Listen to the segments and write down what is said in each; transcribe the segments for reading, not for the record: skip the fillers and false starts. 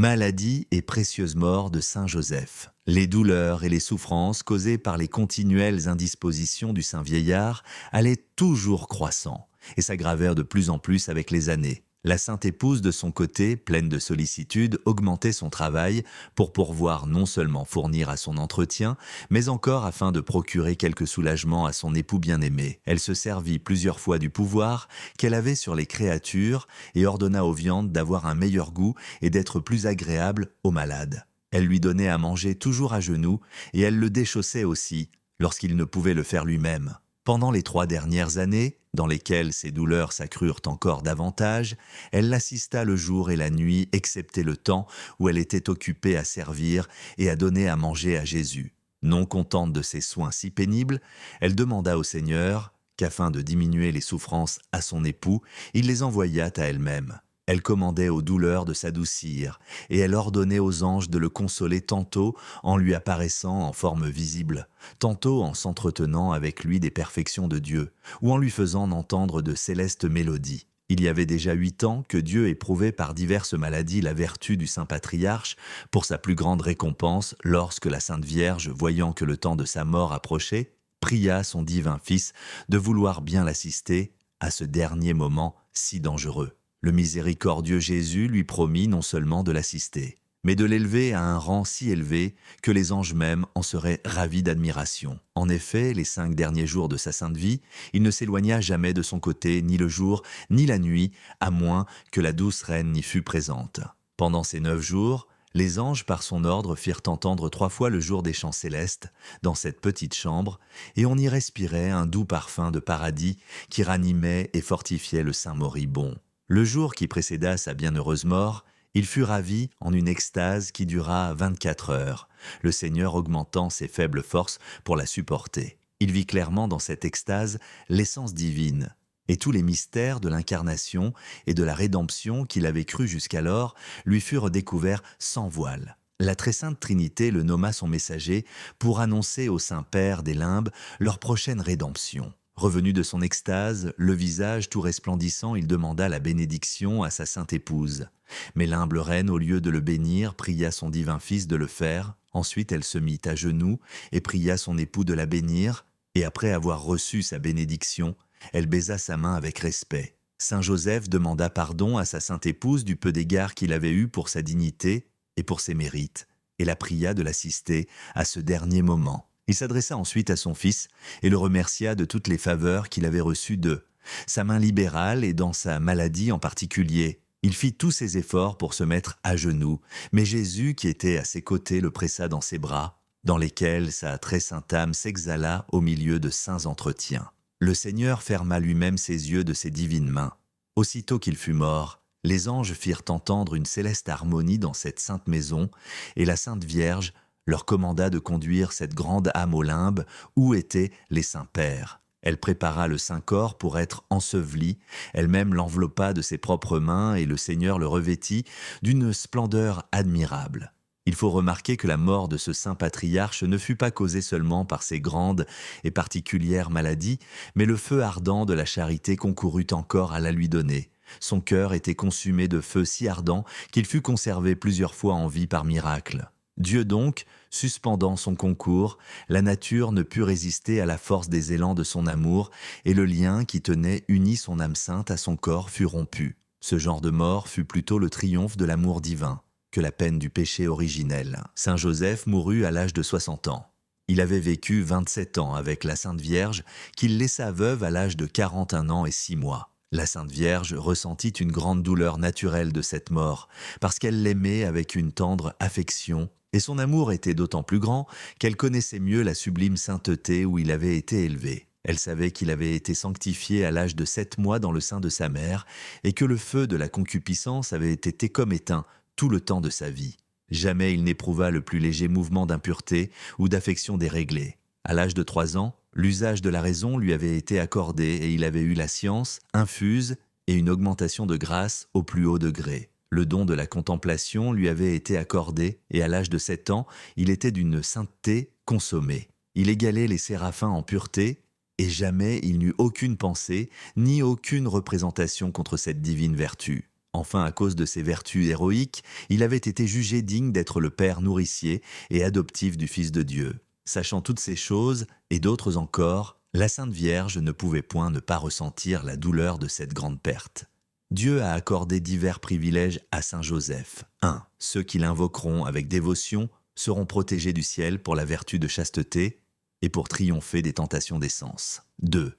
Maladie et précieuse mort de Saint Joseph. Les douleurs et les souffrances causées par les continuelles indispositions du saint vieillard allaient toujours croissant et s'aggravèrent de plus en plus avec les années. La sainte épouse, de son côté, pleine de sollicitude, augmentait son travail pour pourvoir non seulement fournir à son entretien, mais encore afin de procurer quelque soulagement à son époux bien-aimé. Elle se servit plusieurs fois du pouvoir qu'elle avait sur les créatures et ordonna aux viandes d'avoir un meilleur goût et d'être plus agréables aux malades. Elle lui donnait à manger toujours à genoux et elle le déchaussait aussi lorsqu'il ne pouvait le faire lui-même. Pendant les 3 dernières années, dans lesquelles ses douleurs s'accrurent encore davantage, elle l'assista le jour et la nuit, excepté le temps où elle était occupée à servir et à donner à manger à Jésus. Non contente de ces soins si pénibles, elle demanda au Seigneur qu'afin de diminuer les souffrances à son époux, il les envoyât à elle-même. Elle commandait aux douleurs de s'adoucir, et elle ordonnait aux anges de le consoler tantôt en lui apparaissant en forme visible, tantôt en s'entretenant avec lui des perfections de Dieu, ou en lui faisant entendre de célestes mélodies. Il y avait déjà 8 ans que Dieu éprouvait par diverses maladies la vertu du saint patriarche pour sa plus grande récompense lorsque la Sainte Vierge, voyant que le temps de sa mort approchait, pria son divin Fils de vouloir bien l'assister à ce dernier moment si dangereux. Le miséricordieux Jésus lui promit non seulement de l'assister, mais de l'élever à un rang si élevé que les anges même en seraient ravis d'admiration. En effet, les 5 derniers jours de sa sainte vie, il ne s'éloigna jamais de son côté, ni le jour, ni la nuit, à moins que la douce reine n'y fût présente. Pendant ces 9 jours, les anges, par son ordre, firent entendre 3 fois le jour des chants célestes dans cette petite chambre, et on y respirait un doux parfum de paradis qui ranimait et fortifiait le saint moribond. Le jour qui précéda sa bienheureuse mort, il fut ravi en une extase qui dura 24 heures, le Seigneur augmentant ses faibles forces pour la supporter. Il vit clairement dans cette extase l'essence divine, et tous les mystères de l'incarnation et de la rédemption qu'il avait cru jusqu'alors lui furent découverts sans voile. La très sainte Trinité le nomma son messager pour annoncer au Saint-Père des limbes leur prochaine rédemption. Revenu de son extase, le visage tout resplendissant, il demanda la bénédiction à sa sainte épouse. Mais l'humble reine, au lieu de le bénir, pria son divin Fils de le faire. Ensuite, elle se mit à genoux et pria son époux de la bénir. Et après avoir reçu sa bénédiction, elle baisa sa main avec respect. Saint Joseph demanda pardon à sa sainte épouse du peu d'égard qu'il avait eu pour sa dignité et pour ses mérites, et la pria de l'assister à ce dernier moment. Il s'adressa ensuite à son fils et le remercia de toutes les faveurs qu'il avait reçues d'eux. Sa main libérale et dans sa maladie en particulier, il fit tous ses efforts pour se mettre à genoux, mais Jésus, qui était à ses côtés, le pressa dans ses bras, dans lesquels sa très sainte âme s'exhala au milieu de saints entretiens. Le Seigneur ferma lui-même ses yeux de ses divines mains. Aussitôt qu'il fut mort, les anges firent entendre une céleste harmonie dans cette sainte maison, et la Sainte Vierge leur commanda de conduire cette grande âme au limbe où étaient les saints pères. Elle prépara le saint corps pour être enseveli, elle-même l'enveloppa de ses propres mains et le Seigneur le revêtit d'une splendeur admirable. Il faut remarquer que la mort de ce saint patriarche ne fut pas causée seulement par ses grandes et particulières maladies, mais le feu ardent de la charité concourut encore à la lui donner. Son cœur était consumé de feu si ardent qu'il fut conservé plusieurs fois en vie par miracle. Dieu donc, suspendant son concours, la nature ne put résister à la force des élans de son amour, et le lien qui tenait uni son âme sainte à son corps fut rompu. Ce genre de mort fut plutôt le triomphe de l'amour divin que la peine du péché originel. Saint Joseph mourut à l'âge de 60 ans. Il avait vécu 27 ans avec la Sainte Vierge, qu'il laissa veuve à l'âge de 41 ans et 6 mois. La Sainte Vierge ressentit une grande douleur naturelle de cette mort, parce qu'elle l'aimait avec une tendre affection, et son amour était d'autant plus grand qu'elle connaissait mieux la sublime sainteté où il avait été élevé. Elle savait qu'il avait été sanctifié à l'âge de 7 mois dans le sein de sa mère, et que le feu de la concupiscence avait été comme éteint tout le temps de sa vie. Jamais il n'éprouva le plus léger mouvement d'impureté ou d'affection déréglée. À l'âge de 3 ans, l'usage de la raison lui avait été accordé et il avait eu la science infuse et une augmentation de grâce au plus haut degré. Le don de la contemplation lui avait été accordé et à l'âge de 7 ans, il était d'une sainteté consommée. Il égalait les séraphins en pureté et jamais il n'eut aucune pensée ni aucune représentation contre cette divine vertu. Enfin, à cause de ses vertus héroïques, il avait été jugé digne d'être le père nourricier et adoptif du Fils de Dieu. Sachant toutes ces choses, et d'autres encore, la Sainte Vierge ne pouvait point ne pas ressentir la douleur de cette grande perte. Dieu a accordé divers privilèges à Saint Joseph. 1. Ceux qui l'invoqueront avec dévotion seront protégés du ciel pour la vertu de chasteté et pour triompher des tentations des sens. 2.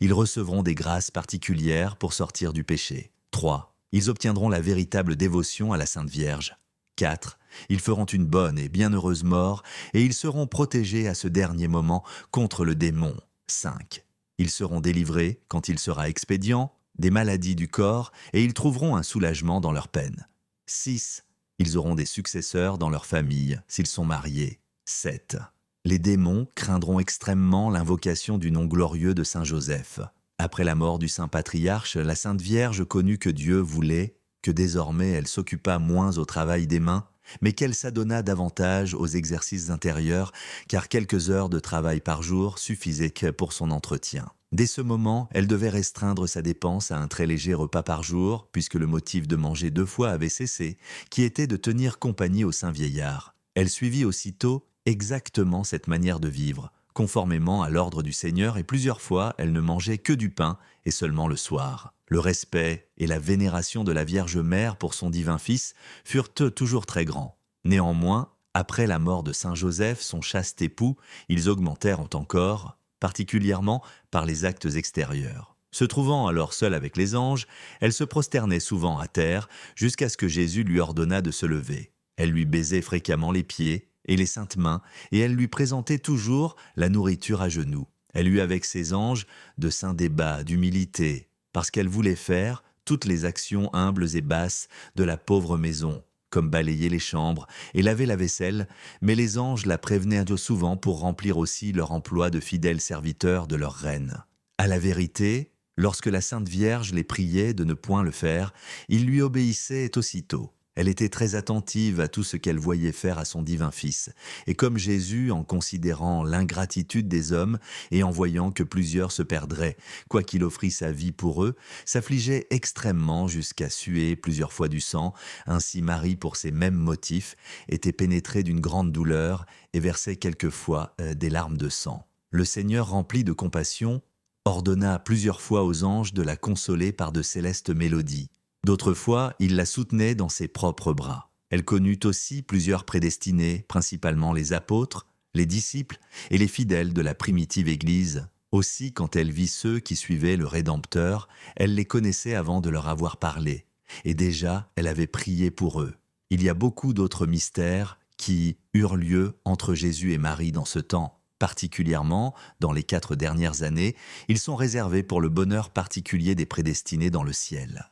Ils recevront des grâces particulières pour sortir du péché. 3. Ils obtiendront la véritable dévotion à la Sainte Vierge. 4. Ils feront une bonne et bienheureuse mort et ils seront protégés à ce dernier moment contre le démon. 5. Ils seront délivrés, quand il sera expédient, des maladies du corps et ils trouveront un soulagement dans leur peine. 6. Ils auront des successeurs dans leur famille s'ils sont mariés. 7. Les démons craindront extrêmement l'invocation du nom glorieux de Saint Joseph. Après la mort du Saint Patriarche, la Sainte Vierge connut que Dieu voulait que désormais elle s'occupât moins au travail des mains, mais qu'elle s'adonnât davantage aux exercices intérieurs, car quelques heures de travail par jour suffisaient pour son entretien. Dès ce moment, elle devait restreindre sa dépense à un très léger repas par jour, puisque le motif de manger 2 fois avait cessé, qui était de tenir compagnie au saint vieillard. Elle suivit aussitôt exactement cette manière de vivre, conformément à l'ordre du Seigneur, et plusieurs fois elle ne mangeait que du pain, et seulement le soir. Le respect et la vénération de la Vierge Mère pour son divin Fils furent toujours très grands. Néanmoins, après la mort de Saint Joseph, son chaste époux, ils augmentèrent encore, particulièrement par les actes extérieurs. Se trouvant alors seule avec les anges, elle se prosternait souvent à terre jusqu'à ce que Jésus lui ordonna de se lever. Elle lui baisait fréquemment les pieds et les saintes mains, et elle lui présentait toujours la nourriture à genoux. Elle eut avec ses anges de saints débats, d'humilité, parce qu'elle voulait faire toutes les actions humbles et basses de la pauvre maison, comme balayer les chambres et laver la vaisselle, mais les anges la prévenaient souvent pour remplir aussi leur emploi de fidèles serviteurs de leur reine. À la vérité, lorsque la Sainte Vierge les priait de ne point le faire, ils lui obéissaient aussitôt. Elle était très attentive à tout ce qu'elle voyait faire à son divin Fils. Et comme Jésus, en considérant l'ingratitude des hommes et en voyant que plusieurs se perdraient, quoiqu'il offrît sa vie pour eux, s'affligeait extrêmement jusqu'à suer plusieurs fois du sang. Ainsi Marie, pour ces mêmes motifs, était pénétrée d'une grande douleur et versait quelquefois des larmes de sang. Le Seigneur, rempli de compassion, ordonna plusieurs fois aux anges de la consoler par de célestes mélodies. D'autres fois, il la soutenait dans ses propres bras. Elle connut aussi plusieurs prédestinés, principalement les apôtres, les disciples et les fidèles de la primitive Église. Aussi, quand elle vit ceux qui suivaient le Rédempteur, elle les connaissait avant de leur avoir parlé, et déjà elle avait prié pour eux. Il y a beaucoup d'autres mystères qui eurent lieu entre Jésus et Marie dans ce temps. Particulièrement, dans les 4 dernières années, ils sont réservés pour le bonheur particulier des prédestinés dans le ciel.